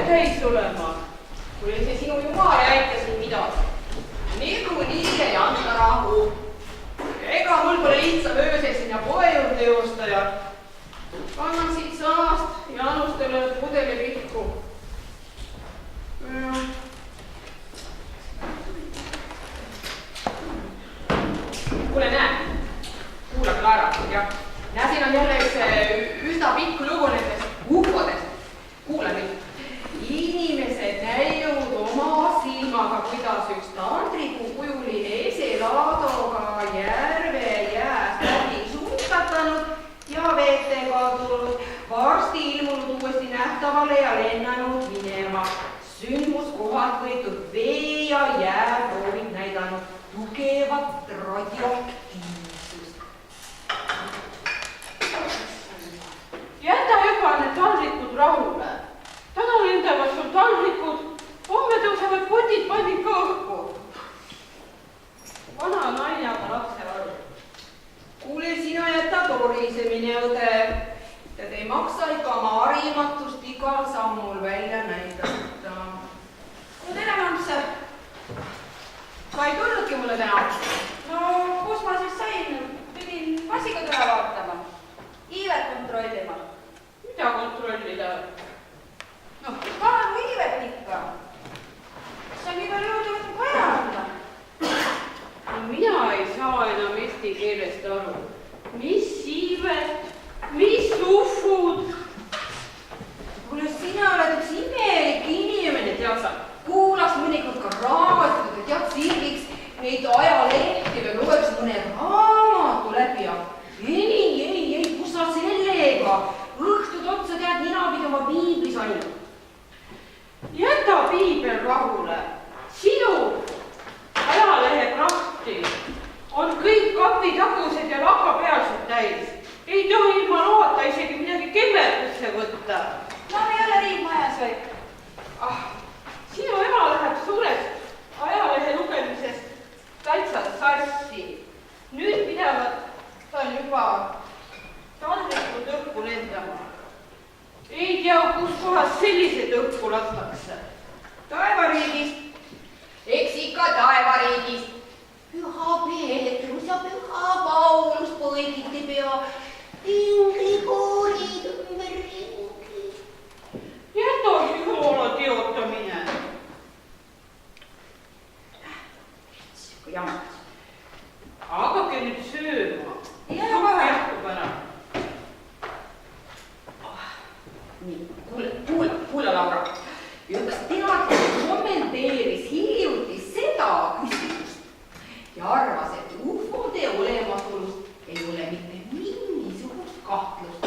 täis olema. Kui see sinu jumal ei aita siin midagi. Niikuinii ei anta rahu. Ega mul pole lihtsam öösel sinna poe juurde joosta ja kannan siit samast Jaanustele pudeli vihku. Kuule, näe. Kuula, Klara. Ja siin on jälle üks üsna pikk lugu nendest ufodest. Kuula nüüd. Inimesed näinud oma silmaga, kuidas üks tandrikukujuline eselaadoga järve jääst läbi suuskatanud ja vete kadunud, varsti ilmunud uuesti nähtavale ja lennanud minema. Sündmuskohalt võetud vee ja jääproovid näidanud tugevat radioaktiivsust. Jäta juba need taldrikud rahule. Täna lendavad sul taldrikud, homme tõusevad potid pandid ka õhku. Vana naine aga lapse aru. Kuule, sina jäta torisemine, õde. Tead ei maksa ikka oma harimatust igal sammul välja näidata. No tere, Mampse. Sa ei tulnudki mulle täna? No, kus ma siis sain? Pidin massiga täna vaatama. Iivet kontrollima. Mida kontrollida? No, kaanu iivet ikka. Sa nii palju jõudu võtnud vaja anda. Mina ei saa enam eesti keelest aru. Mis iivet? Mis ufud? Kuule, sina oled üks imelik inimene, tead sa. Kuulaks mõnikord ka raamatud, et tead sildiks neid ajalehti või loeks mõne raamatu läbi ja ei, kus sa sellega? Õhtud otsa tead ninapidi oma piiblis ainult. Jäta piibel rahule. Sinu ajalehe krahti on kõik kapitagused ja lakapealsed täis. Ei tohi ilma loota isegi midagi kemmerdusse võtta. No ei ole riib majas või? Sinu ema läheb suurest ajalehe lugemisest täitsa sassi. Nüüd pidevad tal juba taldrikud õhku lendama. Ei tea, kus kohas sellised õhku lastakse. Taevariigist. Eks ikka taevariigist. Püha Peetrus ja püha Paulus põegiti pea. Inglikoolid ümberringi. Jäta jumala teotamine. Jammas. Hakake nüüd sööma. Ja vähe. Jätkub ära. Nii, kuule, Laura. Üks teadlane kommenteeris hiljuti seda küsimust ja arvas, et ufode olemasolust ei ole mitte mingisugust kahtlust.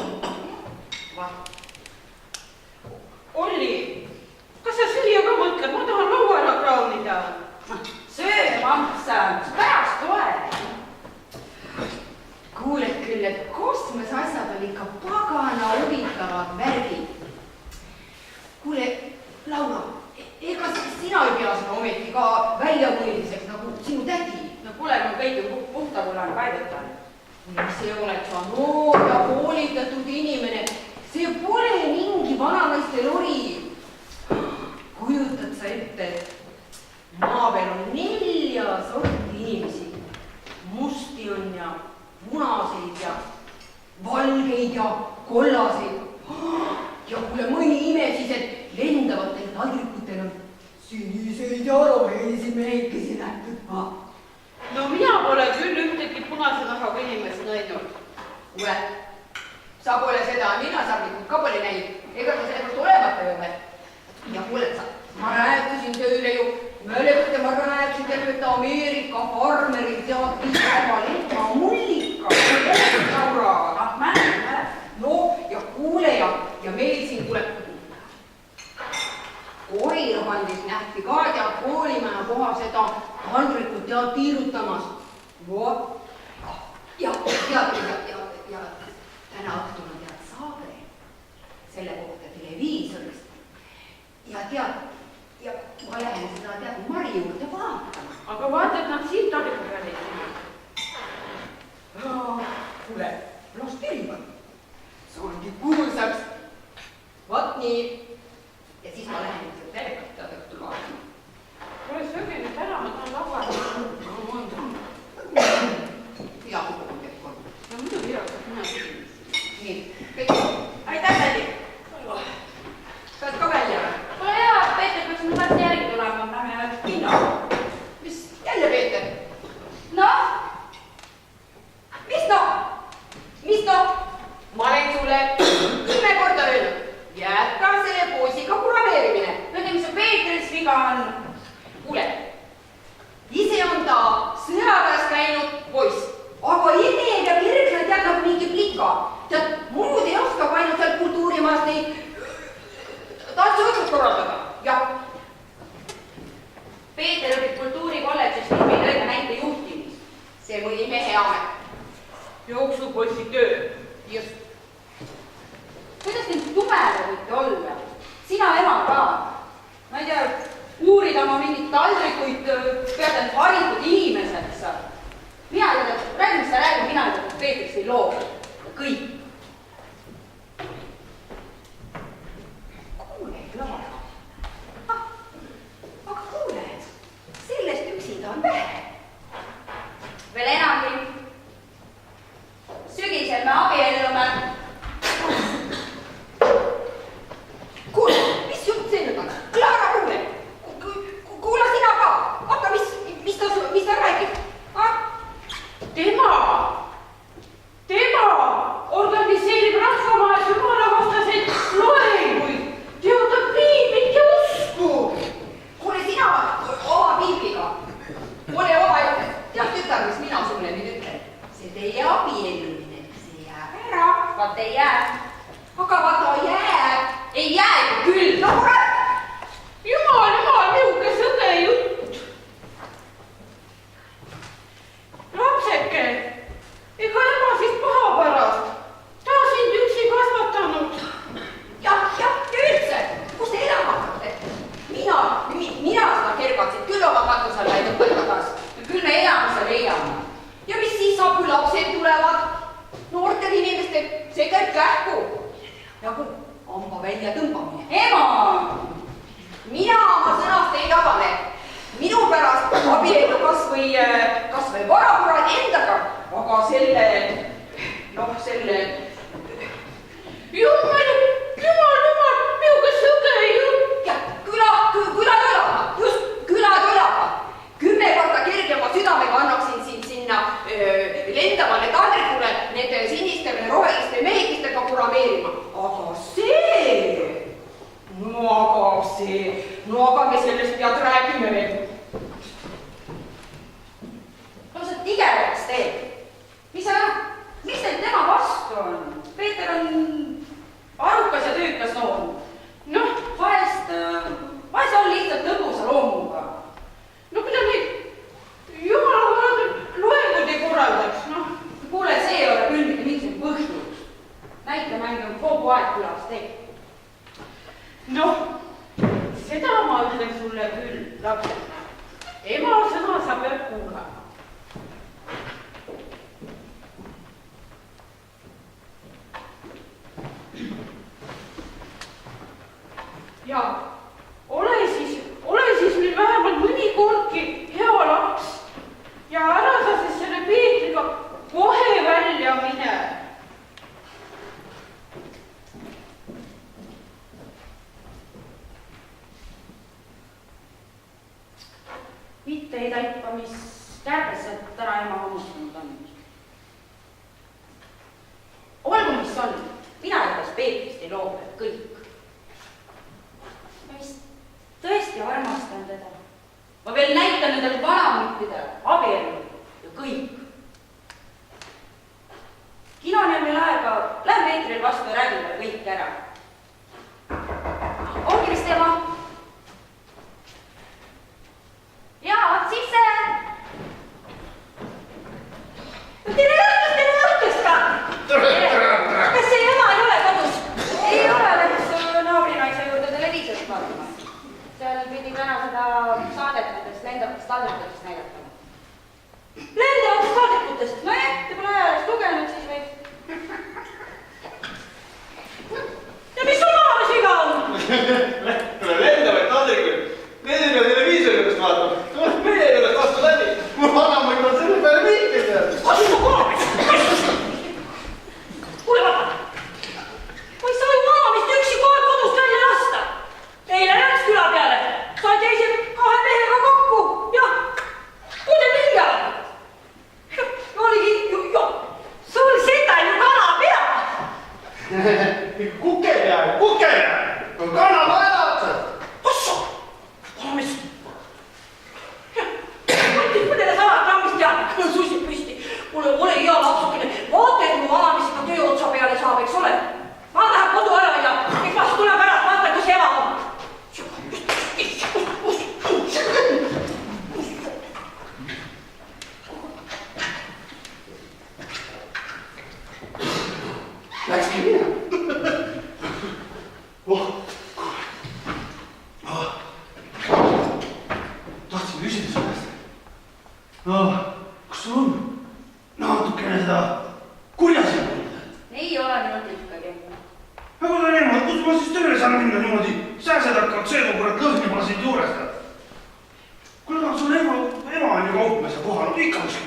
Olli, kas sa süüa ka mõtled? Ma tahan laua ära kraunida. Söö, Mampsa, pärast ole. Kuuled küll, et kosmosasjad oli ikka pagana huvitavad värgid. Kuule, Laura, ega sina ei pea seda ometi ka väljamõeldiseks nagu sinu tädi? No kuule, ma kõik ju puhtakullane väidetan. See oled sa noor ja koolitatud inimene. See pole mingi vananaiste lori. Kujutad sa ette, et maa peal on 4 sorti inimesi. Musti on ja punaseid ja valgeid ja kollaseid. Ja kuule mõni ime siis, et lendavatel taldrikutel on siniseid ja rohelisi mehekesi nähtud. No mina pole küll ühtegi punase nahaga inimest näinud. Kuule, sa pole seda, mina sarnikult ka pole näinud. Ega sa sellest olemata jõume. Ja kuule, ma rääkisin tööle ju. Mäletate, ma rääkisin teile, et Ameerika farmerid teavad oma lehma mullika. No ja kuule ja meil siin kuule Koirkandis nähti ka tead koolimaja koha seda taldrikut tead tiirutamas. Ja täna õhtul on tead saade selle kohta televiisorist. Ja tead, ma lähen seda tead Mari juurde vaatama. Aga vaata, et nad siit taldriku peal ei tule. Kuule, las tirivad. See ongi kuulsaks. Vaat nii. Ja siis ma lähen lihtsalt telekat tead õhtul vaatama. Kuule, sööge nüüd ära, ma tahan lauale. Hea kuhu on kõik. Ja muidugi hea, saab mina küsimust. Nii, kõik. Aitäh, tädi. Saad ka välja või? Kuule hea, Peeter peaks nüüd varsti järgi tulema, lähme kinno. Mis jälle Peeter? Noh? Mis noh? Mis noh? Ma olen sulle 10 korda öelnud. Jätka selle poisiga kurameerimine. Öelge, mis su Peetris viga on? Kuule, ise on ta sõjaväes käinud poiss, aga edev ja kirgna tead nagu mingi plika. Tead, muud ei oska ainult seal kultuurimaas neid tantsuvõtust korraldada. Jah. Peeter õpib kultuurikolledžis filmi lõige näite juhtimist. See mõni mehe amet. Jooksupoisi töö. Just. Kuidas neid tumeda võite olla? Sina ema ka. Ma ei tea, uurida oma mingit taldrikuid, pead end haritud inimeseks. Mina ei tea, räägi, mis sa räägi, mina ei tea, Peetrist ei loo. Kõik. Kuule, Laura. Aga kuule, sellest üksinda on vähe. Veel enamgi. Sügisel me abiellume. Kuule, mis jutt see nüüd on? Clara, kuule. Kuula sina ka. Aga mis ta räägib? Tema organiseerib rahvamajas jumalavastaseid loenguid, teotab piiblit ja usku. Kuule, sina oma piibliga. Ole oma ette. Tead tütar, mis mina sulle nüüd ütlen? See teie abiellumine, see jääb ära. Vaat ei jää. Aga vaata jääb. Ei jäägi küll. No kurat! Jumal, niuke sõge jutt. Lapseke, ega ema siis paha pärast. Ta sind üksi kasvatanud. Jah, ja üldse, kus te elama hakkate? Mina seda kergatsin, küll oma katus alla ei tõpeta taas. Küll me elamise leiame. Ja mis siis saab, kui lapsed tulevad? Noortel inimestel, see käib kähku. Nagu hamba välja tõmbamine. Ema! Mina oma sõnast ei tabane. Minu pärast abiellu kas või varakurad endaga, aga selle... Jumal, niuke sõge jutt. Ja külatõlaga, just külatõlaga. 10 korda kergema südamega annaksin sind sinna lendavale taldrikule nende siniste või roheliste mehikestega kurameerima. Aga me sellest pead räägime veel. Lausa tigevaks teeb. Mis teil tema vastu on? Peeter on arukas ja töökas noor. Noh, vahest on lihtsalt tõbusa loomuga. No kui ta neid jumala loengud ei korraldaks, noh. Kuule, see ei ole küll mitte mingisugune põhjus. Näitemäng on kogu aeg külas teeb. Noh, seda ma ütlen sulle küll, lapsena. Ema sõna sa pead kuulama. Ja ole siis meil vähemalt mõni kordki hea laps ja ära sa siis selle Peetriga kohe välja mine. Mitte ei taipa, mis kärbesse täna ema hammustanud on. Olgu, mis on, mina igatahes Peetrist ei loobu, et kõik. Ma vist tõesti armastan teda. Ma veel näitan nendele vanamüttidele, abielu ja kõik. Kinoni on meil aega, lähen Peetril vastu ja räägin talle kõik ära. Ongi vist ema? Jaa, sisse! Tere õhtust ka! Kas see ema ei ole kodus? Ei ole, läks naabrinaise juurde televiisorist vaatama. Seal pidi täna seda saadet nendest lendavatest taldrikutest näidatama. Lendavatest taldrikutest? Nojah, te pole ajalist lugenud siis või? Ja mis sul maalas viga on?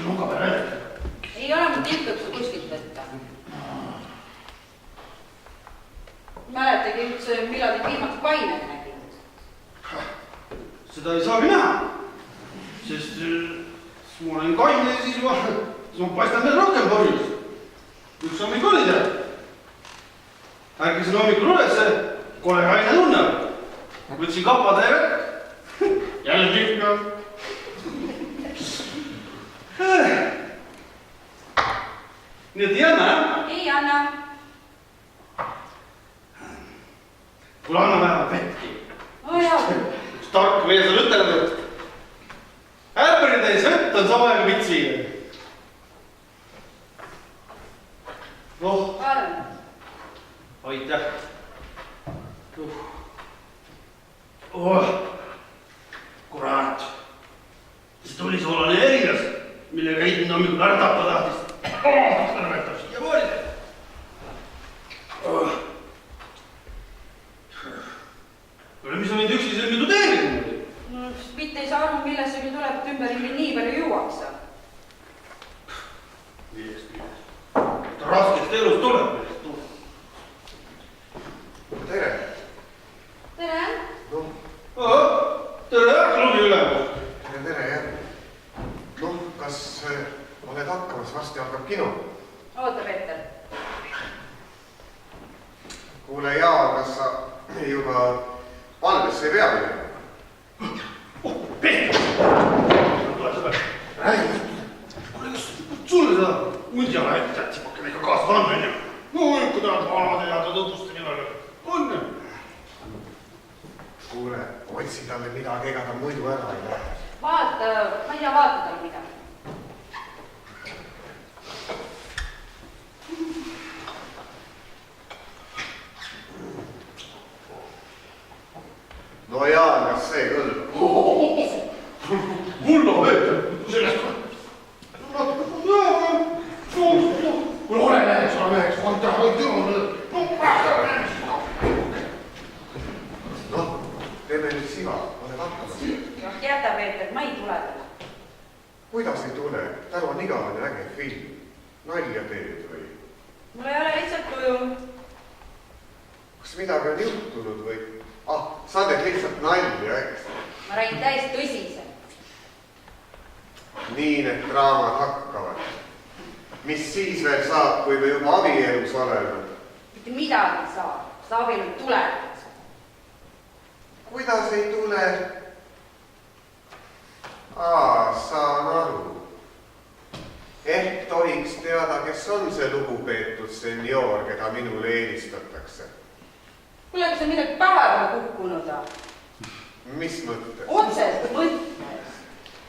nuka peale. Ei ole mu tiltupsu kuskilt võtta. Mäletagi üldse, millal te viimaks pained nägid? Seda ei saagi näha, sest ma olen kaine ja siis ma paistan veel rohkem põhjus. Üks hommik oli see. Ärkisin hommikul ülesse, kole kaine tunne. Võtsin kapade ja vett. Jälle tükka. Nii et ei anna, jah? Ei anna. Kuule, anna vähemalt vetki. No jaa. Üks tark mees on ütelnud, et äperitäis vett on sama aega vitsiga. Noh. Palun. Aitäh. Kurat. See tuli soolane erigas, millega heidin hommikul ära tappa tahtis. Kõrvetab siia poolide. Mis on mind üksi sõlmitud eelnud? No, mitte ei saa aru, millest see tuleb, et ümberringi nii palju juuaksa. Raskest elust tuleb. Tere. Tere. Tere, klubi ülemus. Tere, jah. Noh, kas oled hakkamas, varsti algab kino? Oota, Peeter. Kuule, Jaan, kas sa juba valvesse ei pea minema? Peeter! Tule sõber. Räägi. Kuule, kas sulle seda mundjala ette jätsipakene ikka kaasa on, on ju? No, kui tahad vanade ja ta tõpuste nimel. On ju? Kuule, otsi talle midagi, ega ta muidu ära ei lähe. Vaata, ma ei tea, vaata talle midagi. No Jaan, kas see kõlb? Mulla Peeter, sellest kuule, ole meheks, aitäh, Noh, teeme nüüd siva, oled hakkamas. Jäta, Peeter, ma ei tule täna. Kuidas ei tule? Täna on igavene äge film. Nalja teed või? Mul ei ole lihtsalt tuju. Kas midagi on juhtunud või? Sa teed lihtsalt nalja, eks? Ma räägin täiesti tõsiselt. Nii need draamad hakkavad. Mis siis veel saab, kui me juba abielus oleme? Mitte midagi ei saa. Sa abielu tuleb. Kuidas ei tule? Saan aru. Ehk tohiks teada, kes on see lugupeetud senior, keda minule eelistatakse. Kuule, kas on midagi päeva kukkunud? Mis mõttes? Otseselt mõttes.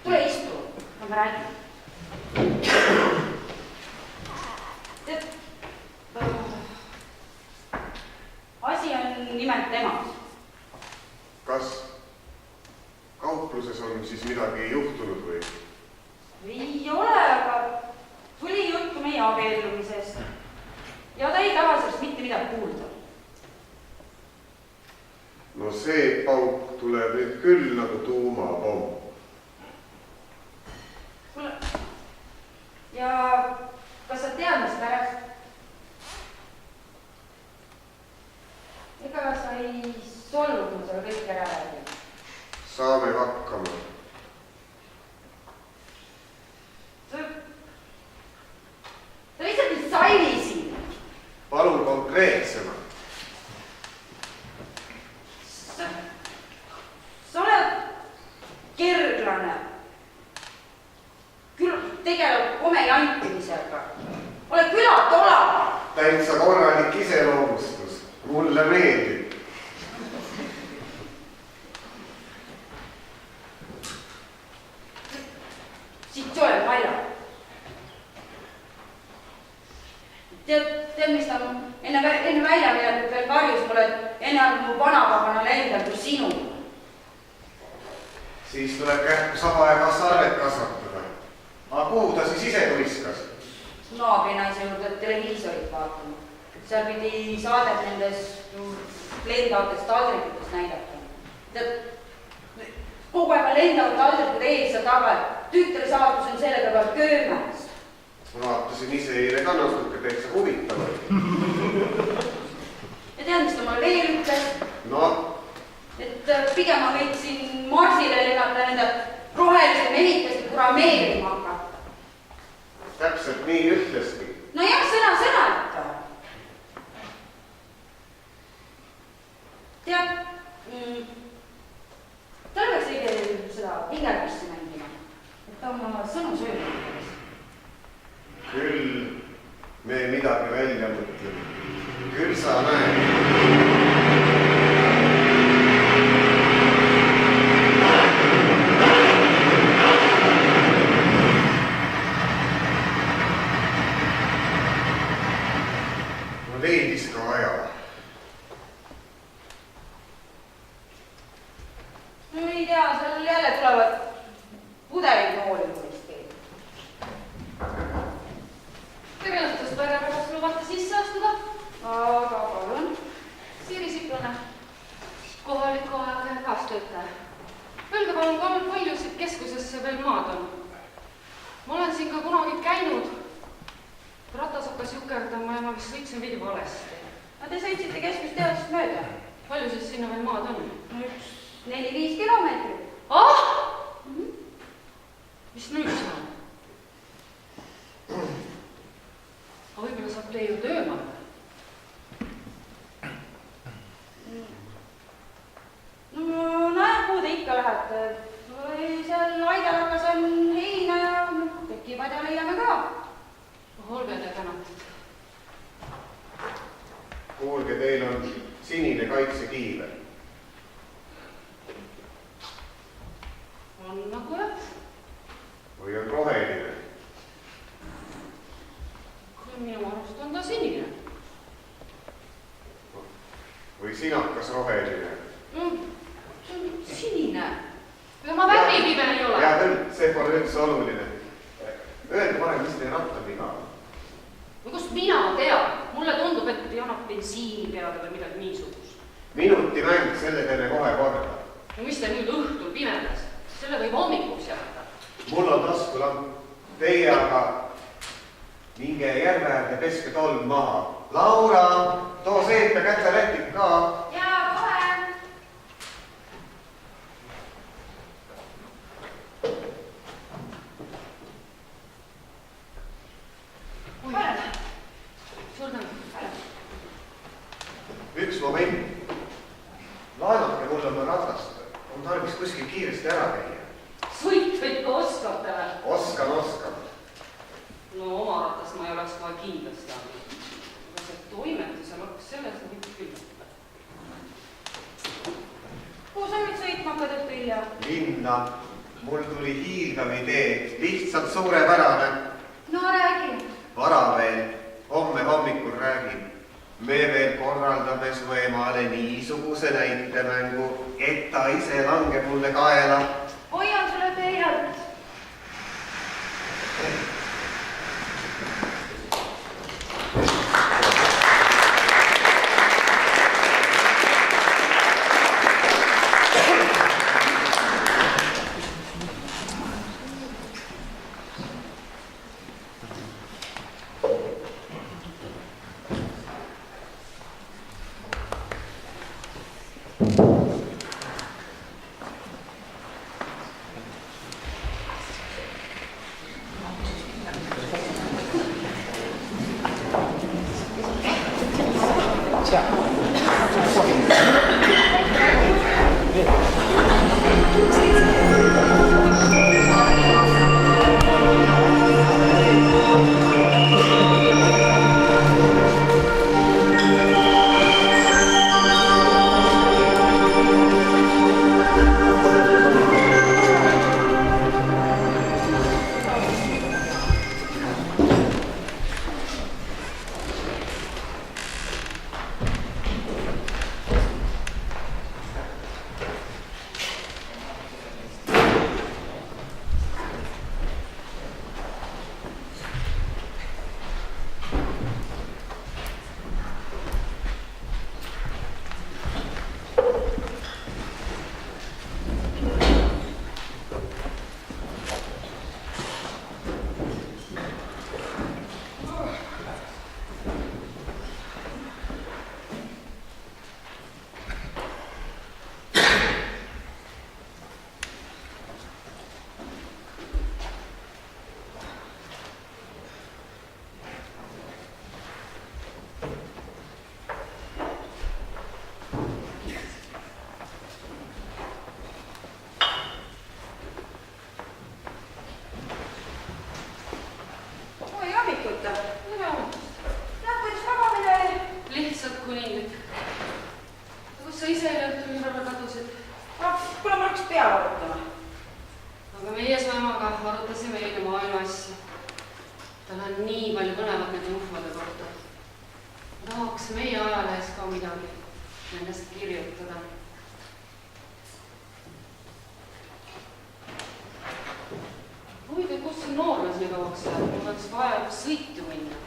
Tule istu, ma räägin. Tead, asi on nimelt temas. Kas kaupluses on siis midagi juhtunud või? Ei ole, aga tuli juttu meie abiellumisest. Ja ta ei taha sellest mitte midagi kuulda. No see pauk tuleb nüüd küll nagu tuumapomm. Kuule, ja kas sa tead, mis pärast? Ega sa ei solvunud mulle selle kõik ära räägida? Saame hakkama. Ta lihtsalt ei saili siin. Palun konkreetsema. Sa oled kerglane. Küll tegeleb kome jantimisega. Oled külatola. Täitsa korralik iseloomustus. Mulle meeldib. Siit tuleb välja. Tead, mis ta enne välja minekut veel karjus mulle, et enne on mu vanapagana lendal kui sinu. Siis tuleb kähku saba ja sarved kasvatada. Aga kuhu ta siis ise tuiskas? Naabrinaise juurde televiisorit vaatama. Seal pidi saadet nendest lendavatest taldrikutest näidata. Tead, kogu aeg on lendavad taldrikud ees ja taga, tütre saatus on sellega peal köömes. Ma vaatasin ise eile ka natuke täitsa huvitavat. Ja tead, mis ta mulle veel ütles? No? Et pigem ma võiksin marsile lennata nende roheliste mehikeste kurameerima hakata. Täpselt nii ütleski. No jah, sõna-sõnata. Tead, tal peaks õige seda vingerpissi mängima, et ta oma sõnu sööma. Küll me midagi välja mõtleme. Küll sa näed. No leidis ka aja. No ei tea, seal jälle tulevad pudelid nooli kuskil. Te meenutas perepärast lubate sisse astuda? Aga palun. Siiri Siplane, kohaliku ajaga kaastöötaja. Öelge palun, palju siit keskusesse veel maad on? Ma olen siin ka kunagi käinud. Ratas hakkas jukerdama ja ma vist sõitsin veidi valesti. No te sõitsite keskusteadust mööda. Palju siis sinna veel maad on? 4-5 kilomeetrit. Ah! Mis nüüd saab? Aga võib-olla saab teie juurde öömal? Nojah, kuhu te ikka lähete? Või seal Aidalakas on heina ja tekipadja leiame ka. Olge te tänatud. Kuulge, teil on sinine kaitsekiiver. On nagu jah. Või on roheline? Minu arust on ta sinine. Või sinakas roheline? See on sinine. Ega ma värvipime ei ole. Hea küll, see pole üldse oluline. Öelge parem, mis teie rattal viga on? No kust mina tean? Mulle tundub, et annab bensiini peale või midagi niisugust. Minuti mäng, selle teeme kohe korda. No mis te nüüd õhtul pimedas? Selle võib hommikuks jätta. Mul on taskulamp. Teie aga minge järve äärde peske tolm maha. Laura, too seep ja käterätik ka. Jaa, kohe. Suur tänu. Üks moment. Laenake mulle oma ratast. On tarvis kuskil kiiresti ära käia. Sõitveid ka oskate või? Oskan. No oma ratast ma ei oleks kohe kindlasti andnud. Aga see toimetusel hakkas selles nüüd küll. Kuhu sa nüüd sõitma hakkad õhtu hilja? Linna. Mul tuli hiilgav idee. Lihtsalt suurepärane. No räägi. Vara veel. Homme hommikul räägin. Me veel korraldame su emale niisuguse näitemängu, et ta ise langeb mulle kaela. Hoian sulle pealt. peale arutama. Aga meie su emaga arutasime eile maailma asja. Tal on nii palju põnevat nende ufode kohta. Tahaks meie ajalehes ka midagi nendest kirjutada. Huvitav, kus see noormees nii kauaks jääb? Mul oleks vaja sõitu minna.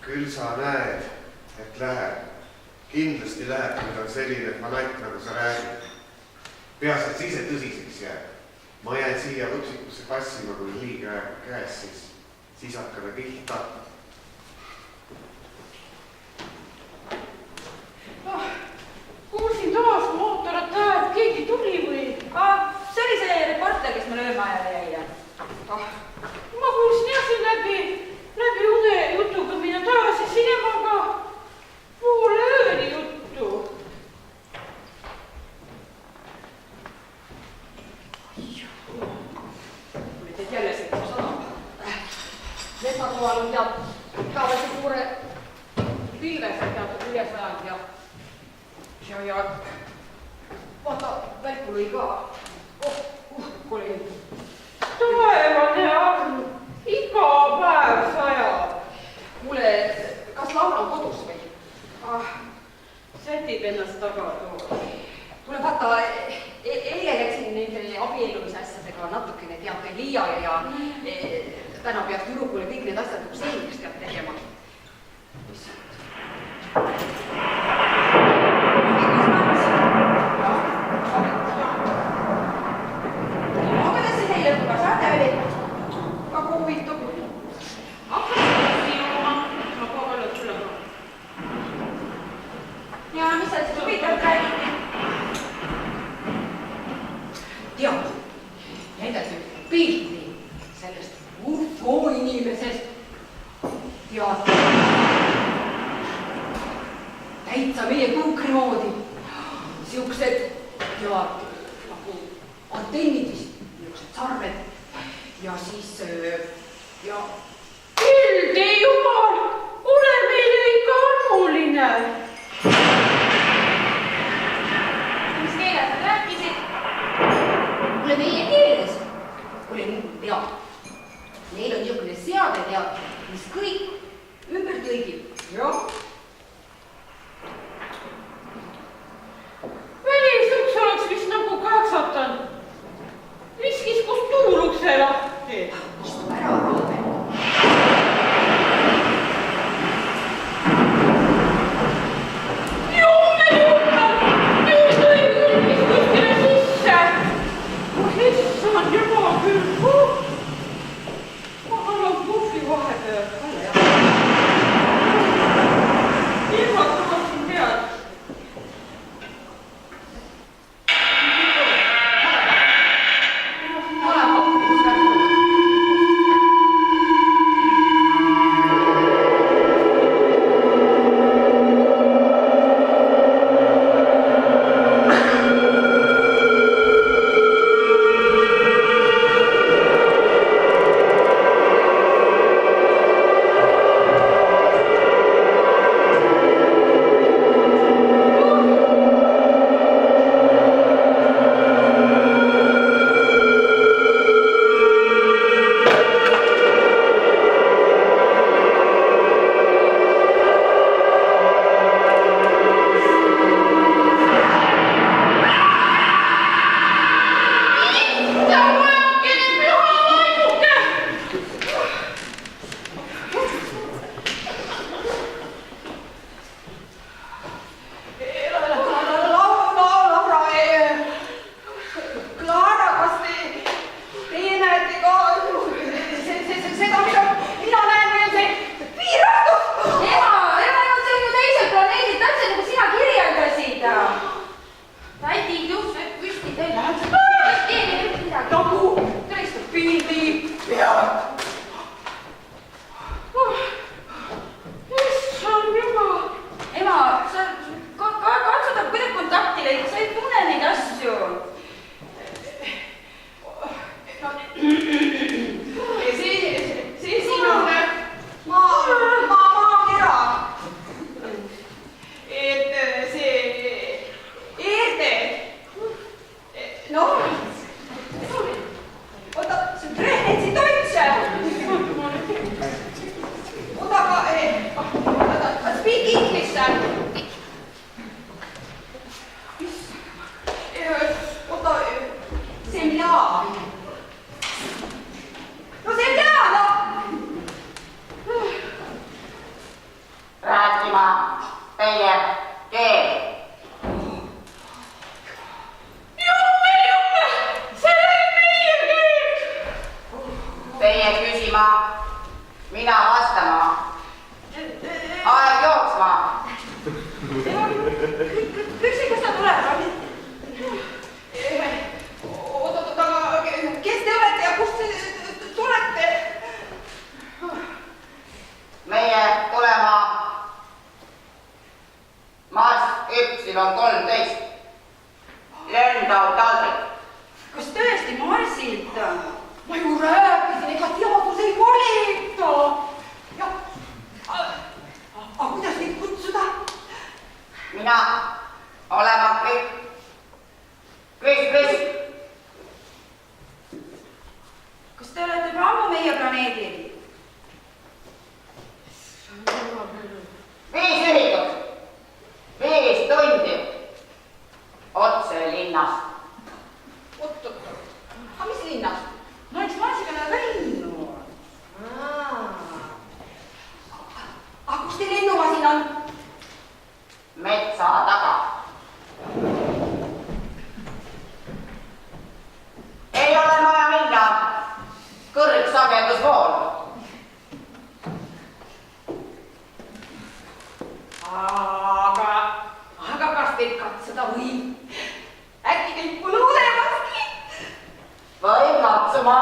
Küll sa näed, et läheb. Kindlasti läheb, kui ta on selline fanatt, nagu sa räägid. Peas, et sa ise tõsiseks jääb. Ma jään siia võpsikusse passima, kui liiga käes, siis hakkame pihta. Kuulsin taas mootor, et keegi tuli või? See oli see reporter, kes meil öömajale jäi. Ma kuulsin jah siin läbi une jutuga minna tagasi sinemaga poole ööni juttu. Kui teed jälle see sadama. Letsatoal on teavad suure pilves teatud üles ajanud ja vaata, välku lõi ka. Kole. Taevane arm, iga päev sajab. Kuule, kas Laura on kodus või? Sätib ennast taga toa. Kuule, vaata, eile läksin nende abiellumise asjadega natukene teate liiale ja täna peaks tüdrukule kõik need asjad selgeks tead tegema. Täitsa meie kuukrimoodi. Siuksed nagu antennid vist, niisugused sarved ja siis ja Hildi jumal, ole meile ikka armuline. Mis keeles nad rääkisid? Kuule meie keeles. Kuule tead. Neil on niisugune seade tead, mis kõik ümber tõigib. Jah. Välisuks oleks vist nagu kaksatan. Viskis kus tuulukse lahti. Istu ära, Roobe. ära. tädi tõuseb püsti, teil läheb see keegi midagi. nagu tõestab. pildi pealt. issand jumal. ema, sa katsuda kuidagi kontakti leida, sa ei tunne neid asju. see siin on maakera. Et see Eerde, noh, oota, see on Treenetsi Deutsche. Oota, aga speak English. Oota, seminar. No seminar, noh. rääkima teie keel. Jumme, see oli meie keel. Teie küsima, mina vastama. Aeg jooksma. Kõik see, kes ta tuleb? Oot, aga kes te olete ja kust te tulete? Meie tulema Mars Y13. Lendav taldrik. Kas tõesti Marsilt? Ma ju rääkisin, ega teadus ei valita. Ja, aga kuidas neid kutsuda? Mina olema Kris. Kas te olete juba ammu meie planeedil? 5 ühikut, 5 tundi otse linnast. Oot, aga mis linnast? No eks Marsiga näe lennu. Aga kus teil lennumasin on? Metsa taga. Ei ole vaja minna kõrgsagedusvool. Aga kas teid katsuda võib? Äkki teid pole olemaski? Võib katsuma.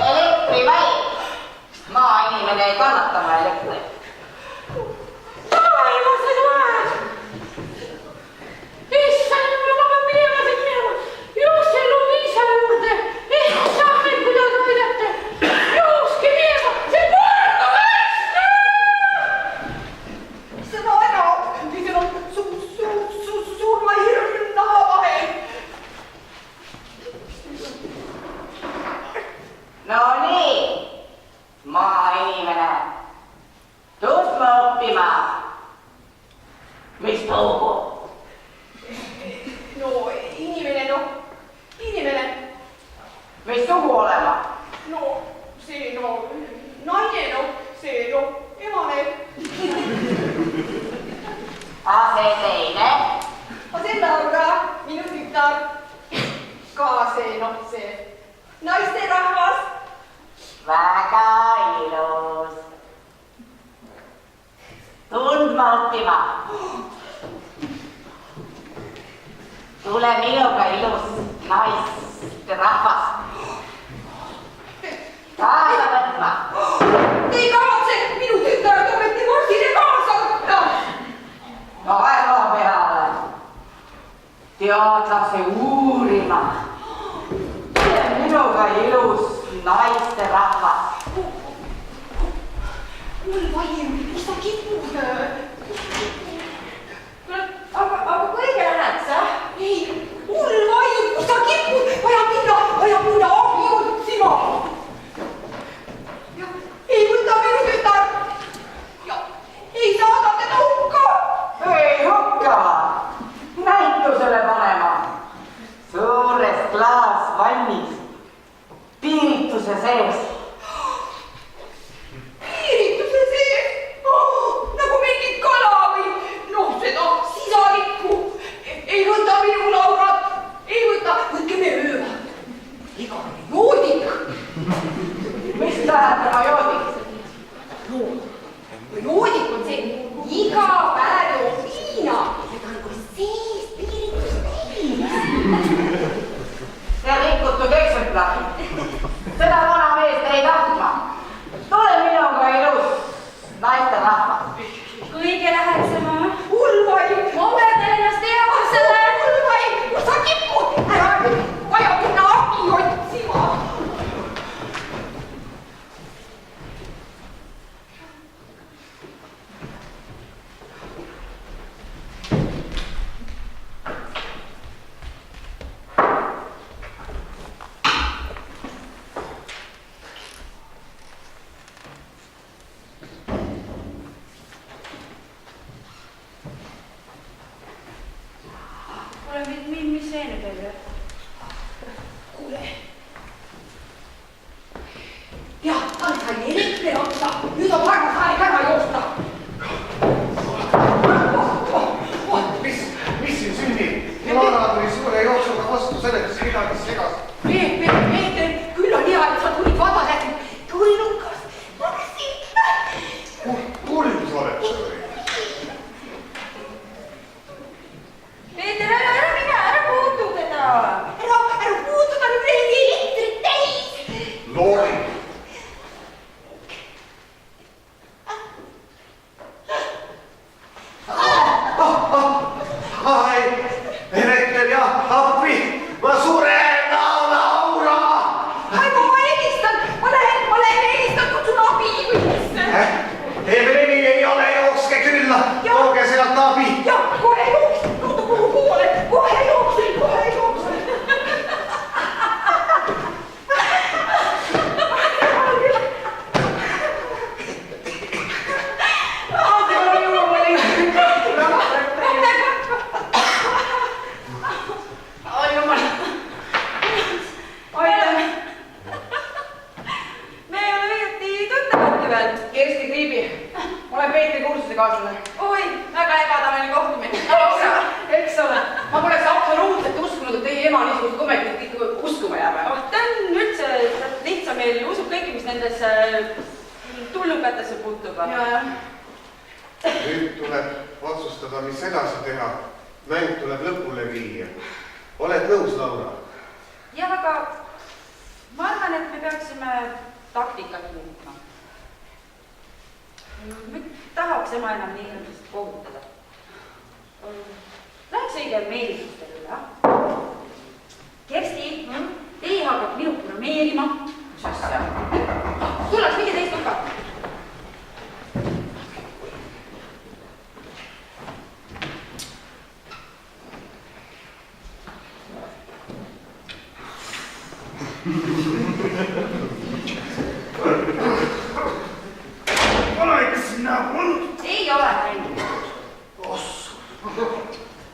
Elektrimäi. Maainimene ei kannatama elektrit. issand jumal, ma pean minema siit minema. Jookse Luisa juurde. Saab neid kuidagi aidata. Jookske minema, see kordub hästi. See naerab, teisel on surmahirm naha vahel. No nii, maainimene. Tundma õppima. Mis puugu? No inimene. Mis sugu olema? No see, naine, see, emane. See teine? Aga selle on ka minu tütar. Ka see, see naisterahvas. Väga ilus. Tundma õppima. Tule minuga ilus naisterahvas. Kaasa võtma. Te ei kavatse minu tütart ometi Marsile kaasa võtta. Aega peale. Teadlase uurima. Tule minuga ilus naisterahvas. Mul vaim, mis ta kipub? Aga kuigi lähed sa? Ei, mul vaim, kus ta kipub? Vaja minna abi otsima. Ei võta minu tütart. Ei saada teda hukka. Ei hukka. Näitusele panema. Suures klaasvannis. Piirituse sees. Piirituse sees? Nagu mingi kala või seda sisalikku. Ei võta minu Laurat. Ei võta, võtke me öö puutud eksemplar. Seda vana meest ei tahtma. Tule minuga ilus naisterahvas. Kõige läheksema. Ulvai! Ma ometan ennast eemasele. Ulvai! Kus sa kipud? Ära vaja minna abi otsima. Mis see nüüd oli? Kuule. Tead, tal sai elektri otsa. Nüüd on paras aeg ära joosta. Mis siin sünnib? Laura tuli suure jooksuga vastu selleks midagi segas. Peeter, küll on hea, et sa tulid vaba rääkima. Tuli nukas. Kuulid, mis oled see? Peeter, ära mine, ära puutu teda. Ära puutu, ta nüüd elektrit täis. Loori. Ai, elekter ja appi. Ma suren, Laura. Ai, ma helistan. Ma lähen helistan, kutsun abi või mis? Evelini ei ole, jookske külla. Tooge sealt abi. Ja, kohe jooksin. Kuhu poole? Kohe jooksin. Kersti Kriibi, ma olen Peetri kursusekaaslane. Oi, väga ebatavaline kohtumine. Eks ole, ma poleks absoluutselt uskunud, et teie ema niisugust kometit ikka uskuma jääb. Ta on üldse lihtsameel, usub kõike, mis nendesse tullukatesse puutub. Nüüd tuleb otsustada, mis edasi teha. Mäng tuleb lõpule viia. Oled nõus, Laura? jah, aga ma arvan, et me peaksime taktikat muutma. Me tahaks ema enam nii hirmsasti kohutada. Läheks õige meelistustele üle. Kersti, teie hakkab minu programmeerima. Mis asja? Tuleks mingi teist nurka. Ole ikka sinna olnud. Ei ole läinud.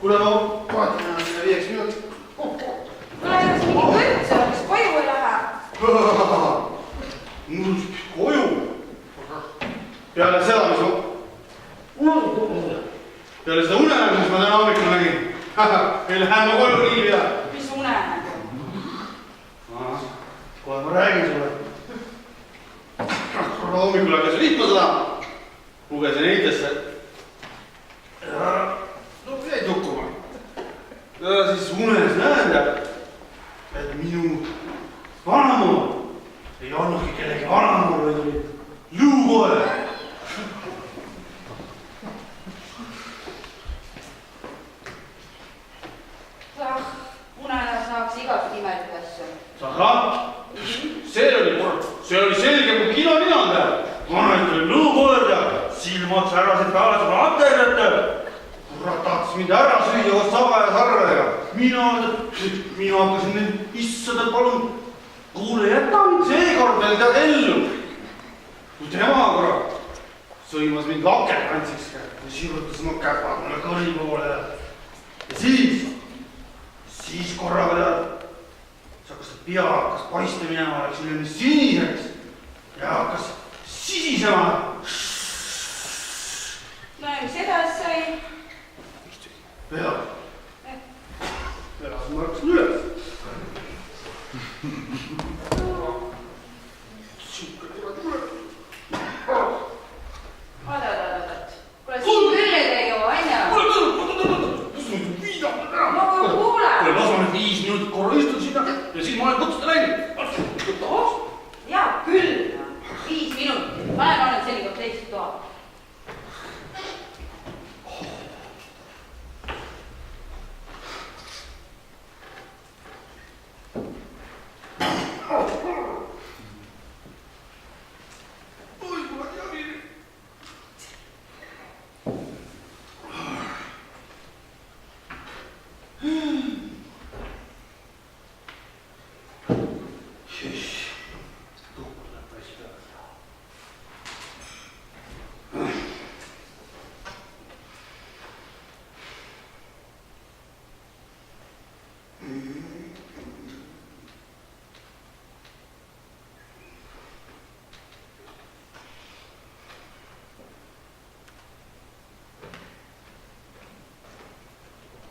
Kuule, ma vaatan ennast selle 5 minutit. Tule ennast mingi kõrtse, kas koju ei lähe? Koju? Peale seda, peale seda unenägu, mis ma täna hommikul nägin. Ei lähe ma koju nii pea. Mis unenägu? Kohe ma räägin sulle. Hommikul hakkas vihma seda. Lugesin eiltesse. No jäid jukkuma. Ja siis unes näen, et minu vanamoor ei olnudki kellegi vanamoor, vaid oli luukoer. Unenäos nähakse igast imelikku asju. Ahah, see oli selge kui kinonina peal. Vanaid oli luukoer ja silmad särasid peale seda aterjat. Kurat tahtis mind ära süüa koos saba ja sarvedega. Mina hakkasin neid issada, palun, kuule, jäta mind seekord veel tead ellu. Kui tema kurat sõimas mind lakekantsiks ja sirutas oma käpad mulle kõri poole. Ja siis korraga tead, see hakkas pea hakkas paiste minema, läks üle siniseks ja hakkas sisisema. No ja mis edasi sai? Peas ma hakkasin üles. Siuke kurat üle. Oot. Kuule, siin küll ei tee ju, aina. Kus ma nüüd viidata täna? No kuule. Las ma nüüd 5 minutit korra istun sinna ja siis ma olen kutsuda läinud. Jaa, küll. 5 minutit. Pane olen sellega teist toa.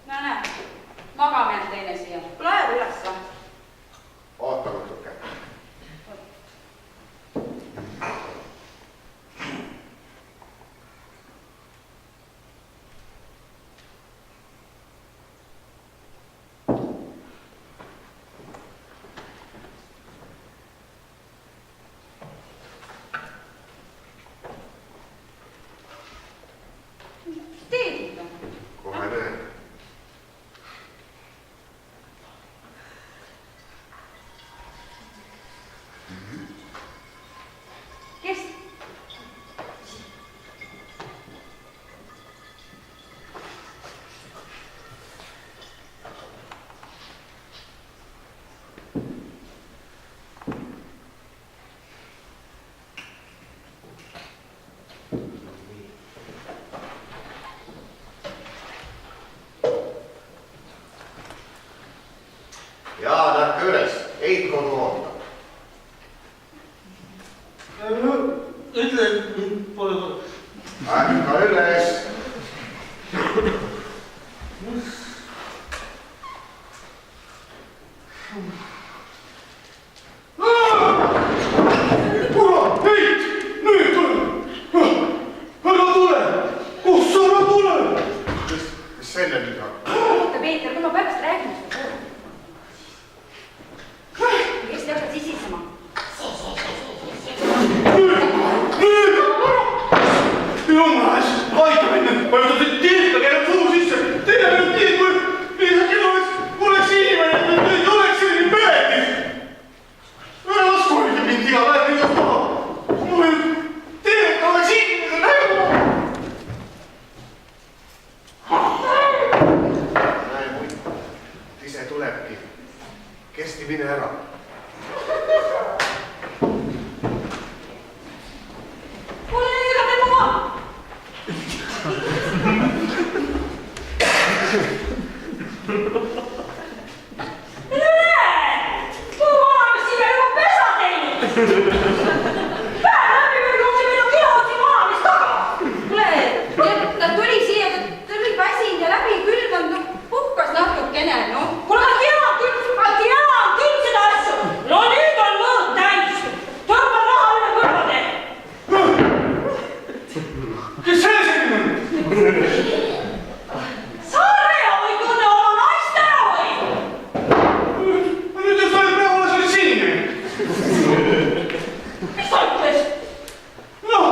Näe, magame jäänud teine siia. Kuule ajab üles või? Oota natuke. Teed ikka? Kohe näen. Kes? Jaa, nähke üles. Eit kodu ootab. Ütle, pole. Ärka üles. Kurat, Eit! Nüüd tule! Ära tule! Kus sa ära tule? Mis selle nüüd on? Oota, Peeter, kui ma pärast räägin seda poole. Kes te hakkad sisisema? Jummas, aita minna! Ma ütlen, et tilkage enam suu sisse! Teile nüüd nii, kui lihtsalt oleks inimene, et oleks selline meeldis! Ära lasku olite mind iga päev liigas maha! Mul tegelikult oleks inimene nägu! Näe muid. Ise tulebki. Kesti mine ära. Kuule, ega te maha! Kuhu vanamees siin juba pesa teinud? Päev läbi veel jookse minu kilootsi vanamees taga. Kuule, ta tuli siia, ta oli väsinud ja läbi külvanud, puhkas natukene, noh. Kuule, ma tean küll seda asju. No nüüd on mõõt täis. Tõmba raha üle kõrvade. Kes see selline on? Sarja või tunne oma naist ära või? Nüüd just ainult praegu oli sinine. Mis ta ütles? Noh,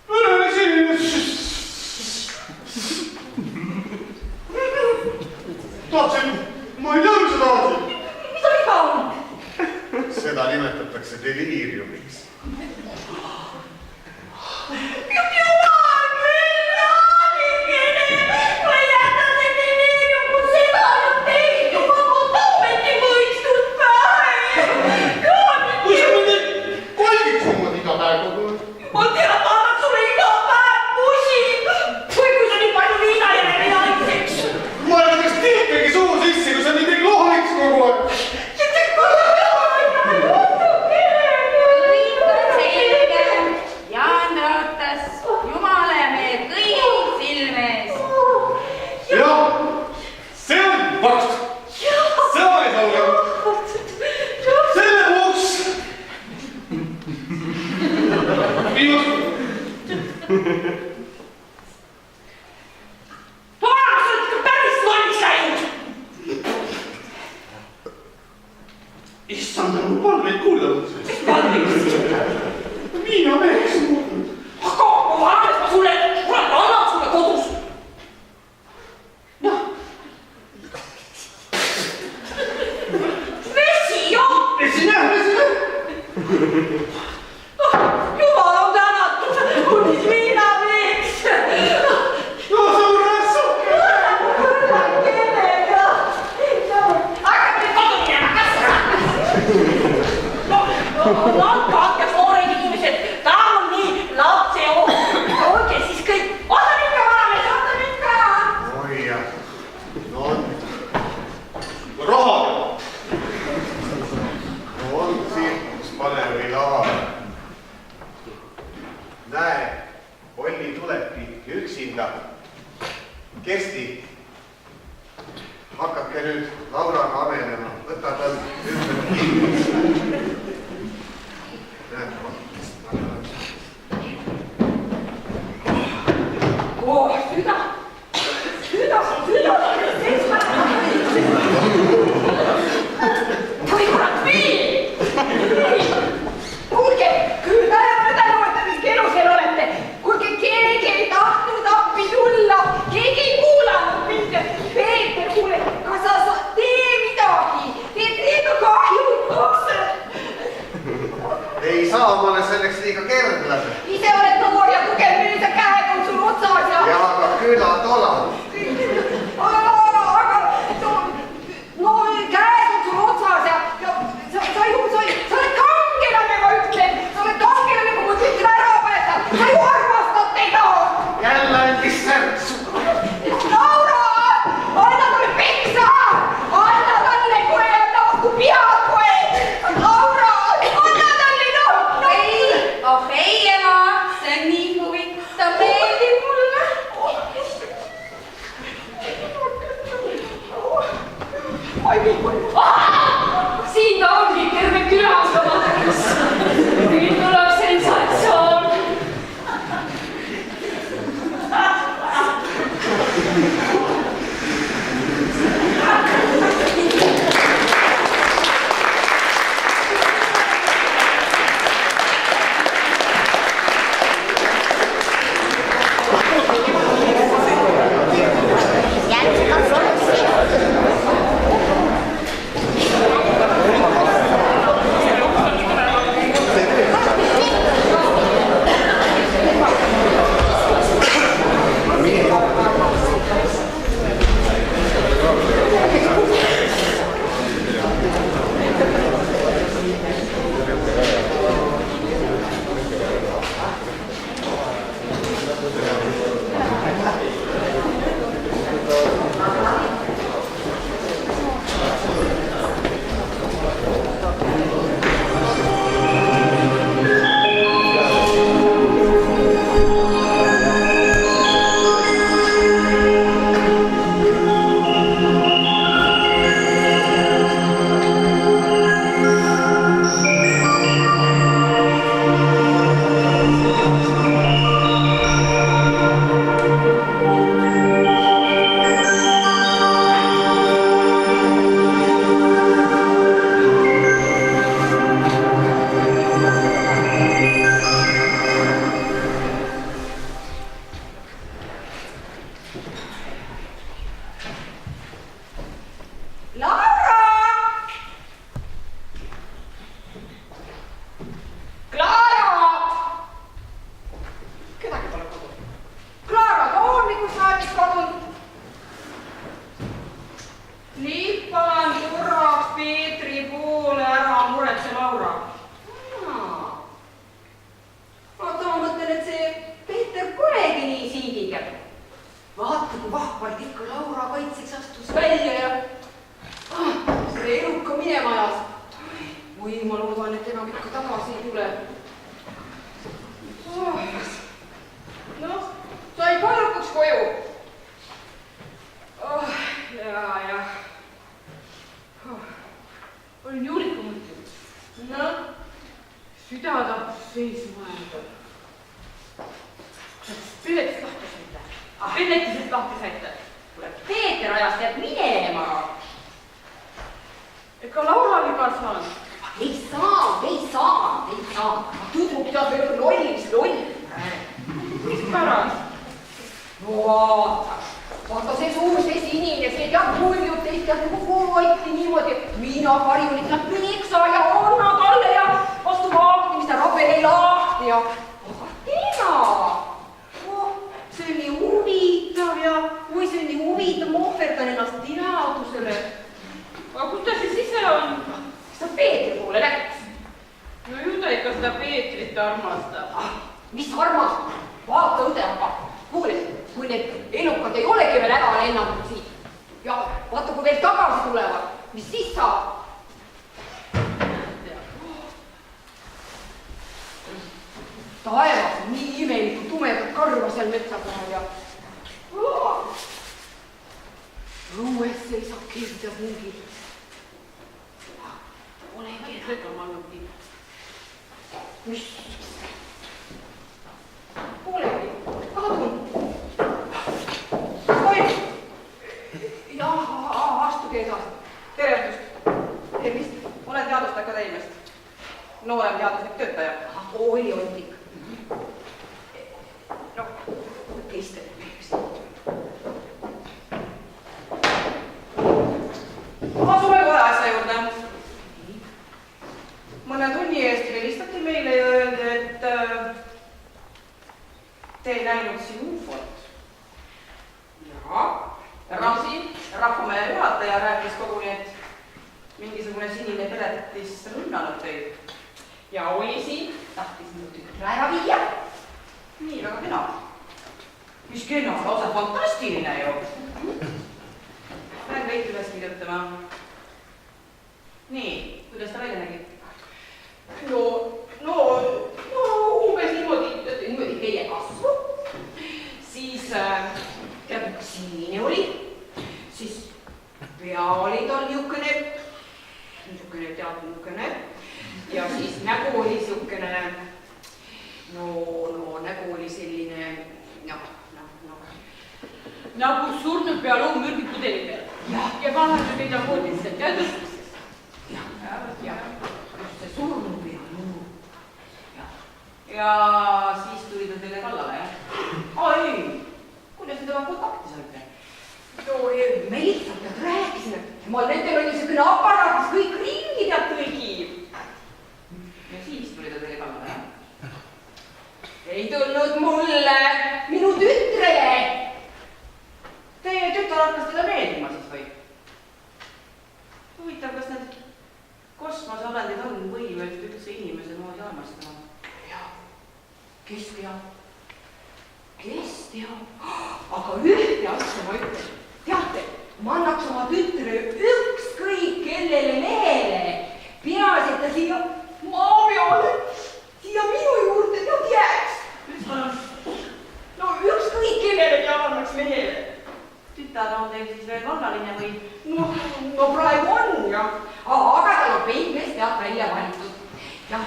üle oli sinine. Tahtsin, ma ei tea, mis sa tahtsid. Mis ta viga on? Seda nimetatakse deliiriumiks. Jumal küll, Jaanikene! Ma jätan see deliirium, kui seda ja teist juba kodumetti mõistnud päev! Kui sa mind ei Kolgiks omad iga päev kogu. Ma tean, ma annan sulle iga päev musi! Või kui sa nii palju viina järele ei aitseks! ma ei võtaks tilkagi suu sisse, kui sa mind ei lohviks kogu aeg. Kõik on selge. Jaan rõõtas. issand, mul palveid kuulda mõtlesin. Mis palveid? Viina meheks muutnud. Aga ma arvan, ma sulle, kurat, annan sulle kodus. Noh. Vesi, jah! Vesi näe. Jumal on tänatud, kunis viina meheks. No see on rassuke. Kurat, kellega. Hakka nüüd kodu minema, kas sa? Andke noored inimesed, ta on nii lapse olge siis kõik. Otan ikka, vanamees, otan ikka. oi jah, no on. Rahaga. No on tsirkus Paneeli laval. Näe, Olli tulebki üksinda. Kersti, hakake nüüd Lauraga avenema, võta tal ümber kinni. Süda, või kurat, vii! Kuulge, küll täna mis kelus veel olete. Kuulge, keegi ei tahtnud appi tulla, keegi ei kuulanud mind. Peeter, kuule, kas sa tee midagi, tee kahju. Ei saa, ma olen selleks liiga kerglane. Ise oled noor ja tugev, millise käed on sul otsas ja... Ja aga küllalt olan. Aga no käed on sul otsas ja sa oled kangelane, ma ütlen. Sa oled kangelane, kui ma ütlen ära päästa. Sa ju armastad teda. Jälle andis särtsu. Laura, anna talle peksa. Anna talle, kui ei anna vastu pead, kui. Laura, anna talle, no. Ei, ema, see on nii huvitav, meeldib mulle. Siin ta ongi terve külastamas. Nüüd tuleb sensatsioon. Pilletisest lahti saite. Kuule, Peeter ajas tead minema. Ega Laura oli ka saanud. ja harjunud nad piiksa ja anna talle ja vastu vaakni, mis ta rabeli lahti ja aga tema, see on nii huvitav ja oi, see on nii huvitav, ma ohverdan ennast teadusele. aga kus ta siis ise on? Kas ta Peetri poole läks? No ju ta ikka seda Peetrit armastab. Mis armastab? Vaata õde, aga kuule, kui need elukad ei olegi veel ära lennanud siit ja vaata, kui veel tagasi tulevad, mis siis saab? Taevas, nii imelikult tumedat karva seal metsa kohal ja õues seisab kirjas mingi. Ole kena. Seda ma annabki. Mis? Kuulegi, kadun. Oi! Jah, astuge edasi. Tervitust. Tervist. Olen Teaduste Akadeemiast. Noorem teaduslik töötaja. Oli Ontik. No, teiste. Asume kohe asja juurde. Mõne tunni eest helistati meile ja öeldi, et te ei näinud siin UFO-t. Ja rahvamehe juhataja rääkis koguni, et mingisugune sinine peletis rünnanud teid. Ja oli siin, Tahtis minu tütre ära viia. nii väga kena. Mis kena, lausa fantastiline ju. Lähen kõik üles kirjutama. Nii, kuidas ta välja nägi? No, umbes niimoodi teie kasvu. Siis sinine oli, siis pea oli tal niisugune tead niisugune ja siis nägu oli niisugune, nägu oli selline, Nagu surnud pea loo mürgipudeli peal. Ja vanad neid on voodisse teadustusest. ja just see surnud pea luu. Ja siis tuli ta teile kallale, jah? Ei, kuidas te temaga kontakti saite? Me lihtsalt rääkisime, nendel oli niisugune aparaat, mis kõik ringi tead tõlgib. Ja siis tuli ta teile kallale, jah? Ei tulnud mulle, minu tütrele. Teie tütar hakkas teda meeldima siis või? Huvitav, kas need kosmoseolendid on võimelised üldse inimese moodi armastama? Kes teab? Aga ühte asja ma ütlen. Teate, ma annaks oma tütre ükskõik kellele mehele. Peaasi, et ta siia maa peale, siia minu juurde tead jääks. No ükskõik kellele tead annaks mehele. Tütar on teil siis veel vallaline või? No praegu on jah, aga tal on peigmees tead välja valitud. Ja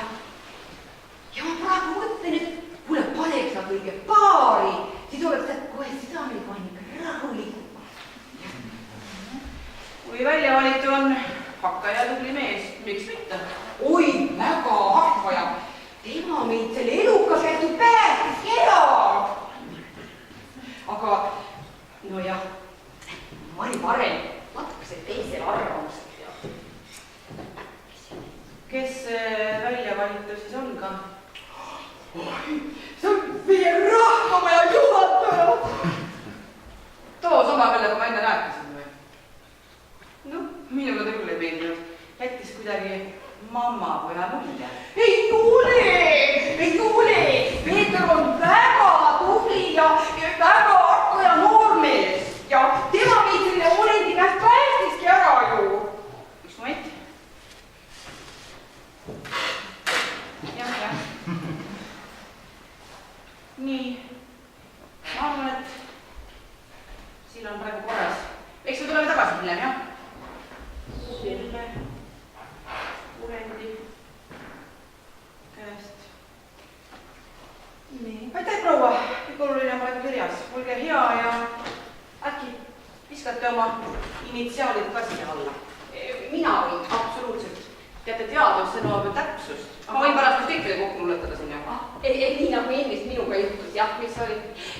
ma praegu mõtlen, et kuule, paneks nad õige paari, siis oleks ta kohe südamega on ikka rahulikum. Kui välja valitu on hakkaja tubli mees, miks mitte? Oi, väga hakkaja. Tema meid selle eluka käidu päästis elab. Aga nojah, ma olin varem natukese teisel arvamusel. Kes välja valitu siis on ka? See on meie rahvamaja juhataja. Too sama, kellega ma enne rääkisin või? Noh, minule ta küll ei meeldinud. Jättis kuidagi mammapoja mulje. Ei ole. Peeter on väga tubli ja väga hakkaja noormees. Ja tema meid selle olendi käest päästiski ära ju. Üks moment. Jah. Nii, ma arvan, et siin on praegu korras. Eks me tuleme tagasi hiljem, jah? Selle urendi käest. Nii, aitäh, proua. Kõik oluline on praegu kirjas. Olge hea ja äkki viskate oma initsiaalid ka siia alla. Mina võin absoluutselt. Teate, teadus, see nõuab ju täpsust. Ma võin pärast kõikide kokku nulletada sinna. Nii nagu ennist minuga juhtus, jah, mis oli.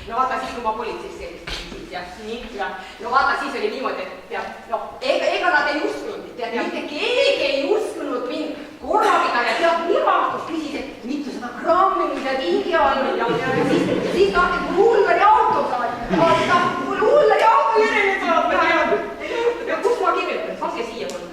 No vaata siis, kui ma politseisse helistasin siis, jah. No vaata, siis oli niimoodi, et tead, ega nad ei uskunud. tead, mitte keegi ei uskunud mind. Korrapidaja teab hirmastus küsis, et mitusada grammi, mida tingi all ja siis tahtis mul hullari auto saada. Mul hullari auto järele saada. Ja kus ma kirjutan? Saske siia polnud.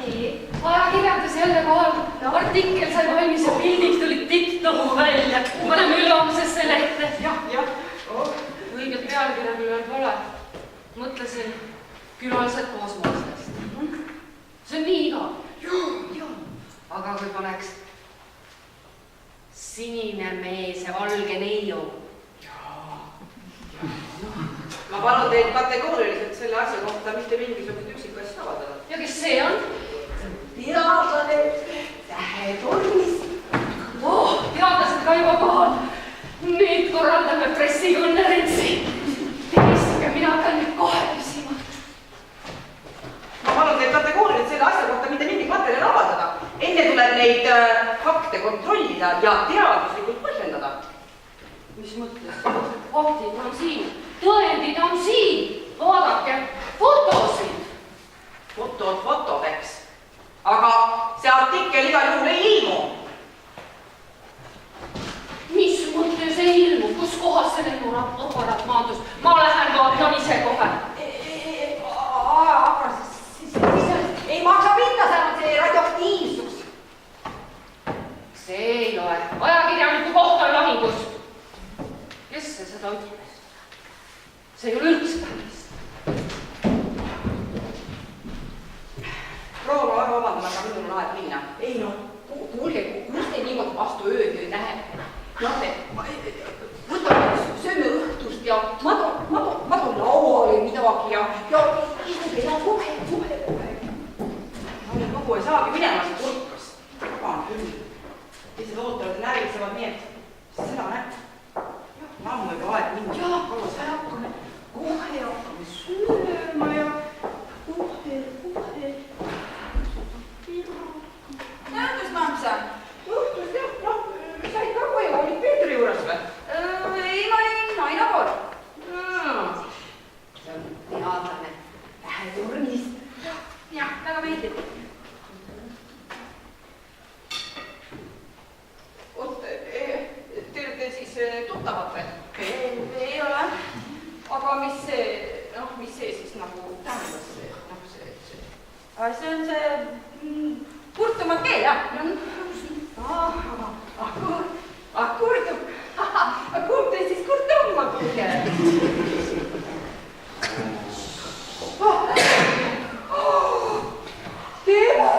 Nii. Ajakirjandus jälle kohal. Artikkel sai valmis ja pildid tulid TikToku välja. Paneme ülemusesse lehte. Jah. Õiget pealkirja küll veel pole. Mõtlesin külalised kosmosest. See on nii igav. Aga kui paneks sinine mees ja valge neiu. Ma palun teid kategooriliselt selle asja kohta mitte mingisugust üksikasja avaldada. Ja kes see on? Teadlane Tähetornis. Teadlased ka juba kohal. Nüüd korraldame pressikonverentsi. Teistage, mina hakkan nüüd kohe küsima. Ma palun teid kategooriliselt selle asja kohta mitte mingit materjali avaldada. Enne tuleb neid fakte kontrollida ja teaduslikult põhjendada. Mis mõttes? Faktid on siin. Tõendid on siin. Vaadake fotosid. Fotod fotodeks. Aga see artikkel igal juhul ei ilmu. Mis mõttes ei ilmu? Kus kohas see lennuaparaat maandus? Ma lähen vaatan ise kohe. Ei maksa minna, seal on see radioaktiivsus. See ei loe. Ajakirjaniku koht on lahingus. Kes see seda ütles? See ei ole üldse päris. Proua, ma väga vabandan, aga minul on aeg minna. Ei no, kuulge, kus te niimoodi vastu ööd ei lähe? Võtame sööme õhtust ja madun lauale midagi ja kohe. Kogu ei saagi minema see kurkas. Vaban küll. Teised ootavad ja närvitsevad nii, et seda näeb. Ammu juba aeg minna. Ja, kohe hakkame sööma ja kohe. Näetus, Mamsa? Õhtust jah, said ka koju, olid Peetri juures või? Ei, ma olin naine pool. See on teadlane Tähetornis. Jah, väga meeldib. Oot, te olete siis tuttavad või? Ei ole. Aga mis see siis nagu tähendas? See on see kurtumat keel, jah. Kumb te siis kurtumma kuulge? Timo,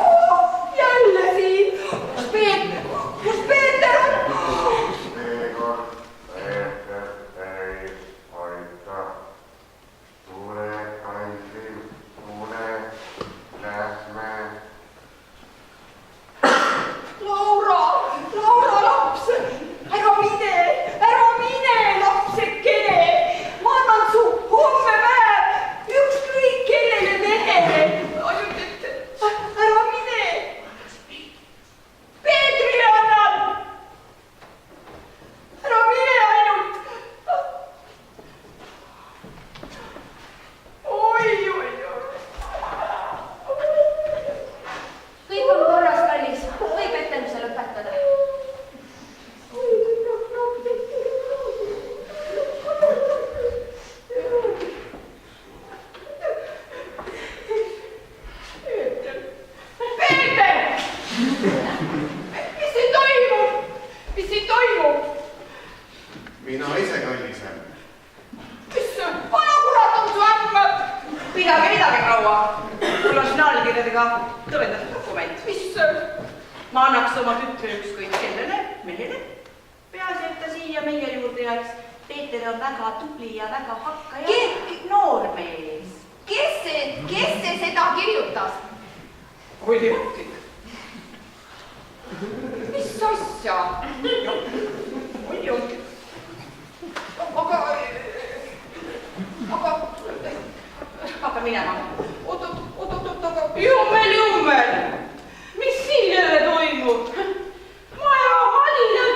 jälle siin. Kus Peeter on? Seekord Peeter ei hoita. Tule, kallim, tule, lähme. Laura laps, ära mine, lapsekene. Ma annan su homme päev ükskõik kellele mehele. Ainult, et ära mine. Peetrile annan. Ära mine ainult. Oi. Kõik on korras, kallis. Võib etenduse lõpetada. Peeter! Mis siin toimub? Mina ise kallisem. Issand, vana kurat on su andmed! Pidage kaua. Mul on finaalkirjadega tõendatud dokument. Ma annaks oma tütre ükskõik kellele, mehele. Peaasi, et ta siia meie juurde jääks. Peeter on väga tubli ja väga hakkaja. Noormees. Kes see seda kirjutas? Oli ohtlik. Mis asja? Oli ohtlik. Aga hakka minema. Oot, aga jummel. Mis siin jälle toimub? Maja valija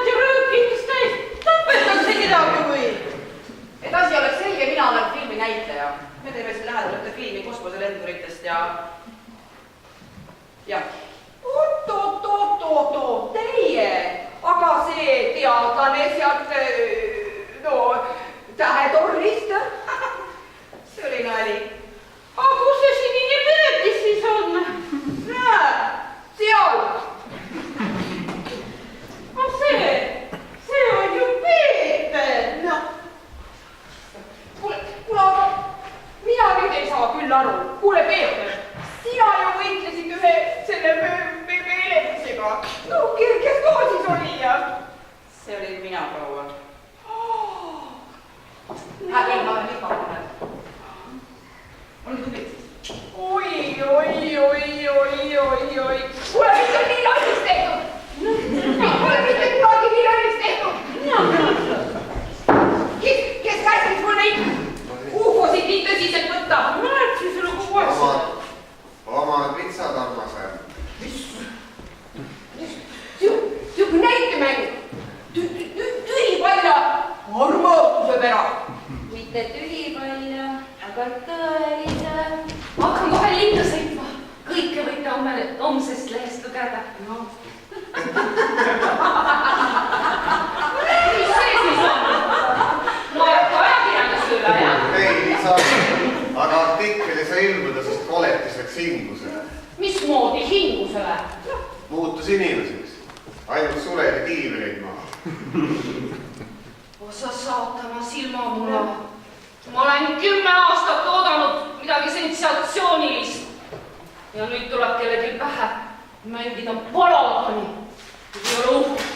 lõpeb ära. mitte tülipalja, aga tõelise. hakkan kohe linna sõitma. Kõike võite homsest lehest lugeda. No. Mis see siis on? Naerata ajakirjanduse üle, jah? ei, Liisa, aga artikkel ei saa ilmuda, sest koletis läks hingusele. Mismoodi hingusele? Muutus inimeseks. Ainult suled ja kiivreid maha. Osa saatana silmamula. Ma olen 10 aastat oodanud midagi sensatsioonilist. Ja nüüd tuleb kellelgi pähe mängida Paladoni. Ei ole uhke.